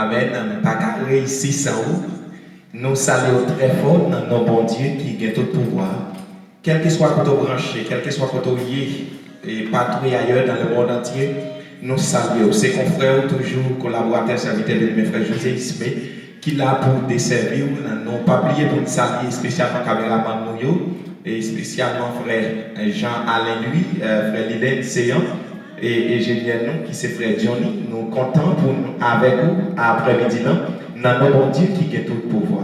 Amen. Pas qu'à réussir sans vous. Nous saluons très fort dans nos bons Dieu qui a tout pouvoir. Quel que soit côté branché, quel que soit côté lié et partout ailleurs dans le monde entier, nous saluons. C'est confrères toujours collaborateurs, serviteurs de mes frères José Ismé qui là pour desservir. Nous pas oublier pour nous saluer spécialement caméraman nous et spécialement frère Jean-Alain lui, frère Lydène Séan et ingénieur nous qui c'est frère Johnny. Nous comptons pour nous avec vous après-midi là. Dans nos bon Dieu qui a tout le pouvoir.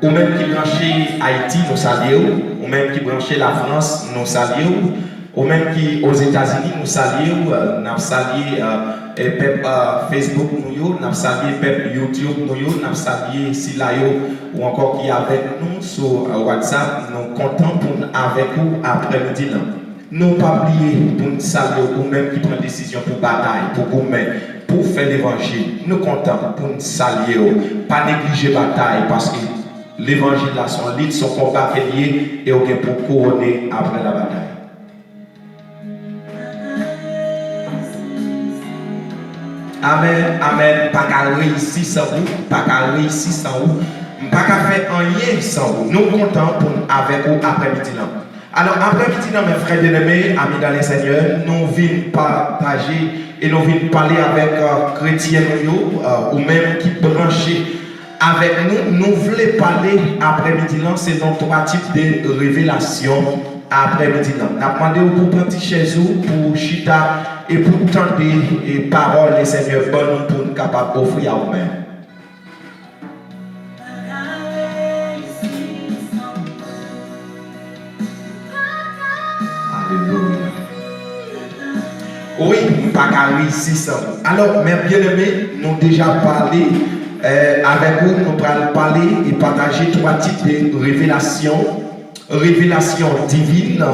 Ou même qui branchait Haïti, nous saluons. Ou même qui branchait la France, nous saluons. Ou même qui aux États-Unis, nous saluons. Nous saluons peuple Facebook, nous saluons peuple YouTube, nous saluons Silayo ou encore qui est avec nous sur WhatsApp. Nous comptons pour avec vous après-midi là. Nous pas oublier pour nous saluer ou même qui prend décision pour bataille, pour gouverner, pour faire l'évangile. Nous comptons pour nous saluer, pas négliger bataille parce que l'évangile là son lit, son combat est lié et on est pour couronner après la bataille. Amen, amen. Pas qu'à réussir sans vous, pas qu'à réussir sans vous, pas qu'à faire rien sans vous. Nous comptons pour avec vous après-midi là. Alors après-midi là, mes frères bien-aimés, amis dans le Seigneur, nous venons partager et nous venons parler avec chrétiens ou même qui branchés avec nous. Nous voulons parler après-midi là, c'est donc trois types de révélations après-midi là. Nous avons demandé pour prendre chez vous, pour chita et pour tenter les paroles des Seigneur bonnes pour nous capables d'offrir à vous-même. Alléluia. Oui, pas qu'à réussir sans vous. Alors, mes bien-aimés, nous avons déjà parlé avec vous, nous allons parler et partager trois types de révélations. Révélation divine,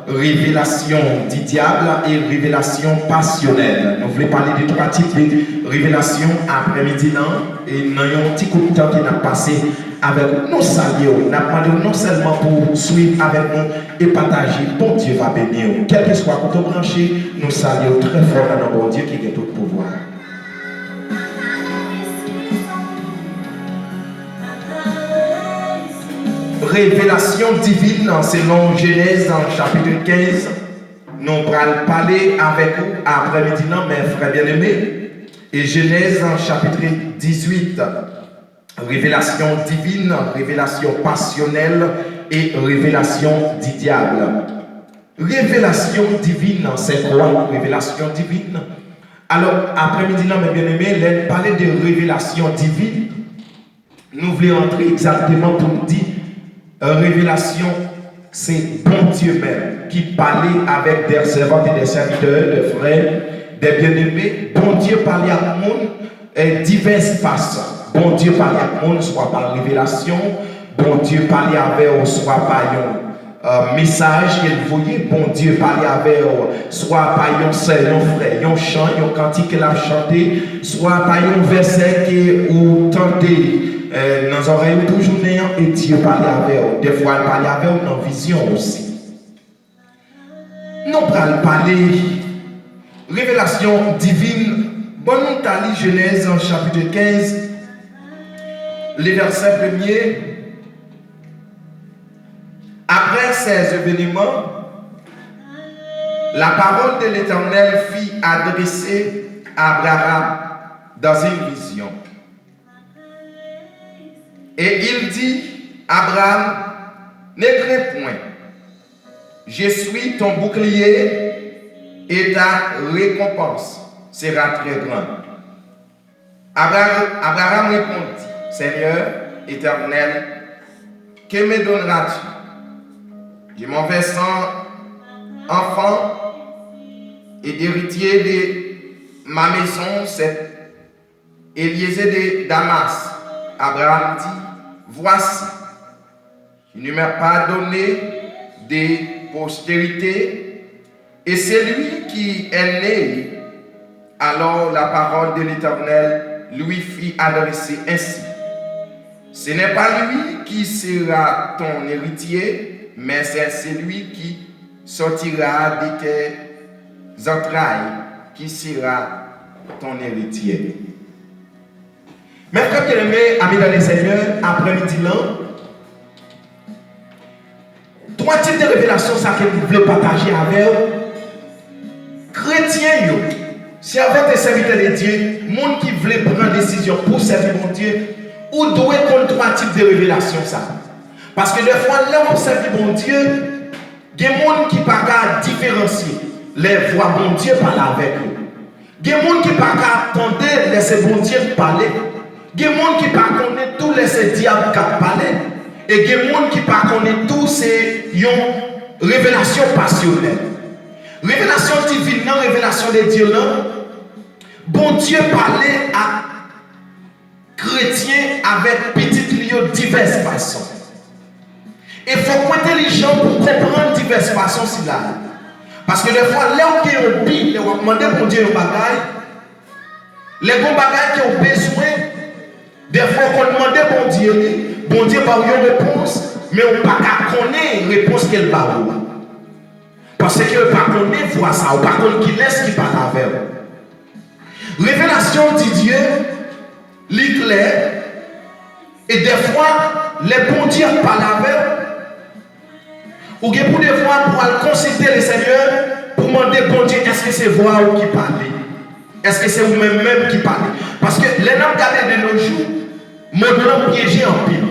révélation du diable et révélation passionnelle. Nous voulons parler de trois types de révélations après-midi et nous avons un petit coup de temps qui a passé avec nous. Nous saluons, nous demandons non seulement pour suivre avec nous et partager, bon Dieu va bénir. Quel que soit côté branché, nous saluons très fort dans notre bon Dieu qui a tout pouvoir. Révélation divine selon Genèse chapitre 15. Nous allons parler avec vous après-midi, mes frères bien-aimés. Et Genèse chapitre 18. Révélation divine, révélation passionnelle et révélation du diable. Révélation divine, c'est quoi révélation divine? Alors, après-midi, mes bien-aimés, nous parler de révélation divine. Nous voulons entrer exactement pour nous dire. Révélation, c'est bon Dieu même qui parlait avec des servantes et des serviteurs, des frères, des bien-aimés. Bon Dieu parlait à tout le monde diverses façons. Bon Dieu parlait à tout le monde, soit par révélation. Bon Dieu parlait avec eux, soit par un message qu'il voyait. Bon Dieu parlait avec eux, soit par un seul, un frère, un chant, un cantique qu'il a chanté, soit par un verset qui ou tenté. Nous aurions toujours néant et Dieu parlait avec eux. Des fois, il parlait avec eux dans la vision aussi. Nous allons parler révélation divine. Bonne nous Genèse en chapitre 15, les versets 1er. Après ces événements, la parole de l'Éternel fut adressée à Abraham dans une vision. Et il dit, Abraham, ne crains point, je suis ton bouclier et ta récompense sera très grande. Abraham répondit, Seigneur éternel, que me donneras-tu? Je m'en vais sans enfant et d'héritier de ma maison, c'est Éliézer de Damas. Abraham dit, voici, je ne m'ai pas donné de postérité, et c'est lui qui est né. Alors la parole de l'Éternel lui fit adresser ainsi. Ce n'est pas lui qui sera ton héritier, mais c'est celui qui sortira de tes entrailles qui sera ton héritier. Mes frères bien-aimés, amis dans le Seigneur, après-midi là, 3 types de révélations ça que vous voulez partager avec vous. Chrétiens, servants et serviteurs de Dieu, monde qui veut prendre décision pour servir mon Dieu, ou doit connaître 3 types de révélations ça. Parce que des fois, là où on servi mon Dieu, il y a des gens qui ne peuvent pas différencier les voix bon Dieu parler avec eux. Il y a des gens qui ne peuvent pas attendre laisser bon Dieu parler. Il y a des gens qui ne peuvent pas connaître tous les diables qui parlent. Et il y a des gens qui ne peuvent pas connaître tous ces révélations passionnelles. Révélation divine, non révélation de Dieu là. Bon Dieu parlait à chrétiens avec petites lignes de diverses façons. Il faut être intelligent pour comprendre diverses façons si là. Parce que des fois, là où on dit, on demande pour Dieu un bagage, les bons bagages qui ont besoin, des fois on demande bon Dieu par une réponse, mais on ne peut pas connaître la réponse qu'elle va avoir. Parce que on ne peut pas connaître voir ça, on ne peut pas connaître qui laisse qui parle avec vous. Révélation de Dieu, l'éclair, et des fois, les bons dieux parlent avec vous. Ou bien pour des fois, pour consulter le Seigneur, pour demander, bon Dieu, est-ce que c'est vous qui parlez? Est-ce que c'est vous-même qui parlez? Parce que les noms gardés de nos jours, mon nom piégé en pile.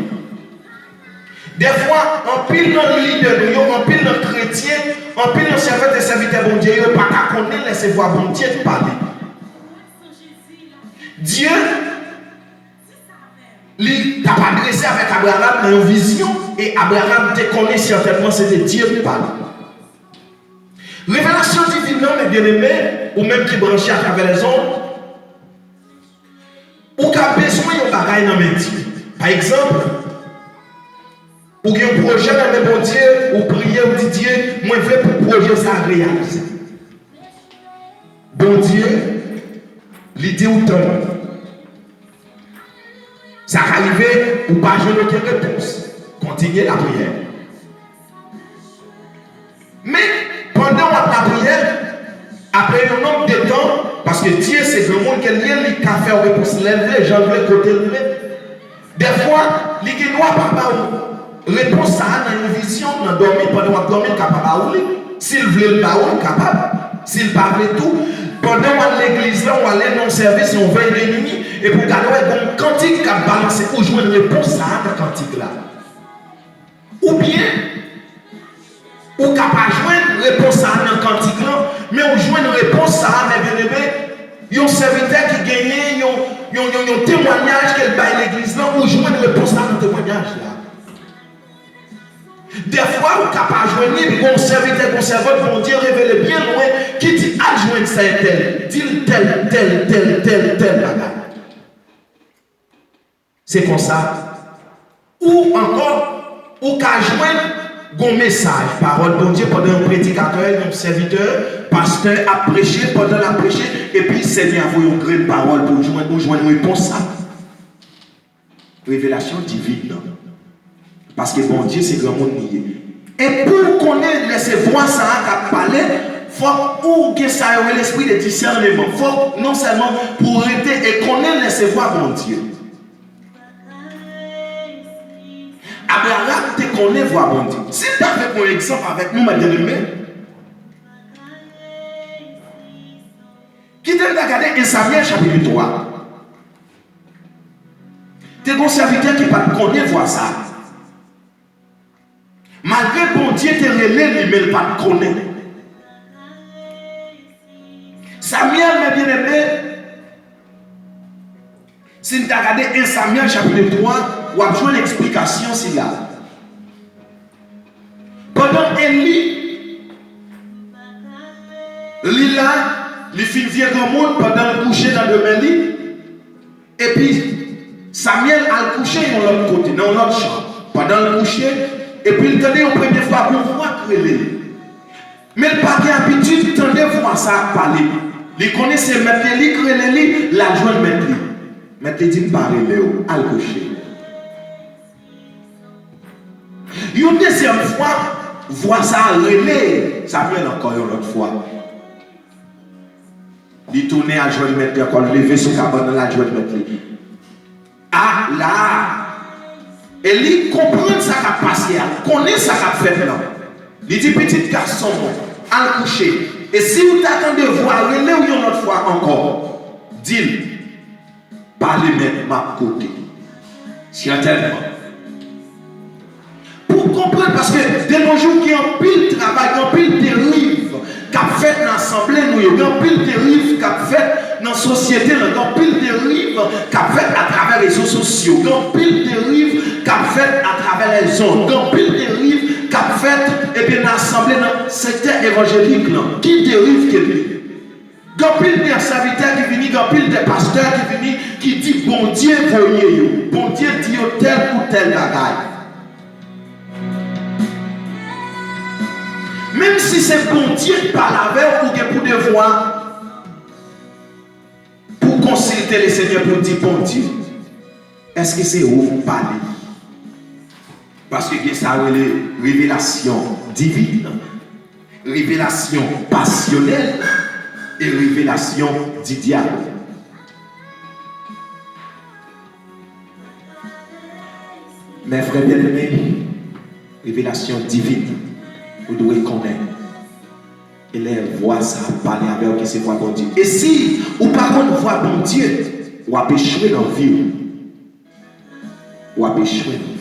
Des fois, en pile dans le leader, en pile dans le chrétien, en pile dans le serviteur et serviteur, bon Dieu, il n'y a pas qu'à connaître, laissez voir bon Dieu parler. Dieu, il t'a pas adressé avec Abraham dans une vision et Abraham te connaît certainement, c'était Dieu qui parle. Révélation divine, non, mes bien-aimés, ou même qui branchent à travers les ondes, ou qui a besoin de bagaille dans mes dieux. Par exemple, ou qui a un projet dans mes bon Dieu, ou prier, ou dit Dieu, moi je veux pour projet ça réaliser. Bon Dieu, l'idée ou temps. Ça arrive ou pas jouer aucune réponse. Continuez la prière. Mais pendant la prière, après un nombre de temps, parce que Dieu c'est le monde qui est lié, qui a fait une réponse levée, j'en veux côté levé. Des fois, les gens ne pas réponse ça dans une vision, dans dormir, pendant qu'on dormir, capable de s'il veut le baoul, capable. S'il parle tout, pendant l'église, là, on allait dans le service, on veille les nuits, et pour garder un cantique qui a balancé, pour jouer une réponse à ce cantique là. Ou bien, ou capable de jouer une réponse à un cantique là, mais on joue une réponse à mes bien-aimés, il y a un serviteur qui gagne, il y a un témoignage qu'elle baille l'église là, ou joue une réponse à un témoignage là. Des fois, on est capable de joindre, on serviteur conservateur, mon Dieu révèle bien loin, qui dit adjoindre ça et tel, dit tel bagage. C'est comme ça. Ou encore, ou qu'à joindre un message, parole de Dieu pendant un prédicateur, un serviteur, pasteur a prêché, pendant la prêché, et puis Seigneur a envoyé une grande parole pour joindre une réponse ça. Révélation divine. Parce que bon Dieu, c'est grand monde nié. Et pour connaître, laisser voir ça à parler, il faut que ça ait l'esprit de discernement. Il faut non seulement pour arrêter et connaître, laisser voir bon Dieu. Abraham te connaît, voir bon Dieu. Si tu as fait un exemple avec nous, ma bien-aimée, qui t'a regardé en Samuel chapitre 3. Tu es un serviteur qui ne peut pas connaître, voir ça. Malgré bon Dieu te relève, mais il ne pas connaître. Samuel, mes bien-aimés, si tu as regardé 1 Samuel chapitre 3, on a besoin d'explication c'est là. Pendant Élie, là, il fit vieux grand monde pendant le coucher dans le domaine. Et puis, Samuel a couché dans l'autre côté, dans l'autre chambre. Pendant le coucher, et puis il tendait une première fois pour voir créer. Mais il n'a pas d'habitude, il tendait voir ça parler. Il connaissait mettre les créer, la joie mettre les. Mettre dit parler, à le coucher. Une deuxième fois, voix ça relais, ça vient encore une autre fois. Il tourne à jouer de mettre l'école, lever son cabane dans la joie de mettre. Ah là! Et il comprend ça qui a passé, il connaît ça qui a fait là. Il dit petit garçon, à coucher. Et si vous t'attendez voir, relais ou une autre fois encore, dis, parlez même ma côté. Certainement. Pour comprendre, parce que de nos jours, il y a un pile travail, il y a un pile dérive qu'a fait dans l'assemblée, il y a un pile dérive qu'a fait dans la société, il y a un pile dérive qu'a fait à travers les réseaux sociaux, il y a un pile dérive qu'a fait à travers les zones, il y a un pile dérive qu'a fait dans l'assemblée, dans le secteur évangélique, qui dérive qui est. Il y a pile des serviteurs qui viennent, il y a pile des pasteurs qui viennent, qui disent bon Dieu, voyez, bon Dieu dit tel ou tel bagaille. Même si c'est bon Dieu qui parle avec ou pour devoir, pour consulter le Seigneur pour dire bon Dieu, est-ce que c'est où parler? Parce que ça a une révélation divine, révélation passionnelle et révélation du diable. Mes frères bien-aimés, révélation divine, vous devez connaître. Et les voix ça parler avec qui c'est voix bon Dieu. Et si ou par contre voix bon Dieu, ou à échouer dans la vie, ou à échouer dans la vie.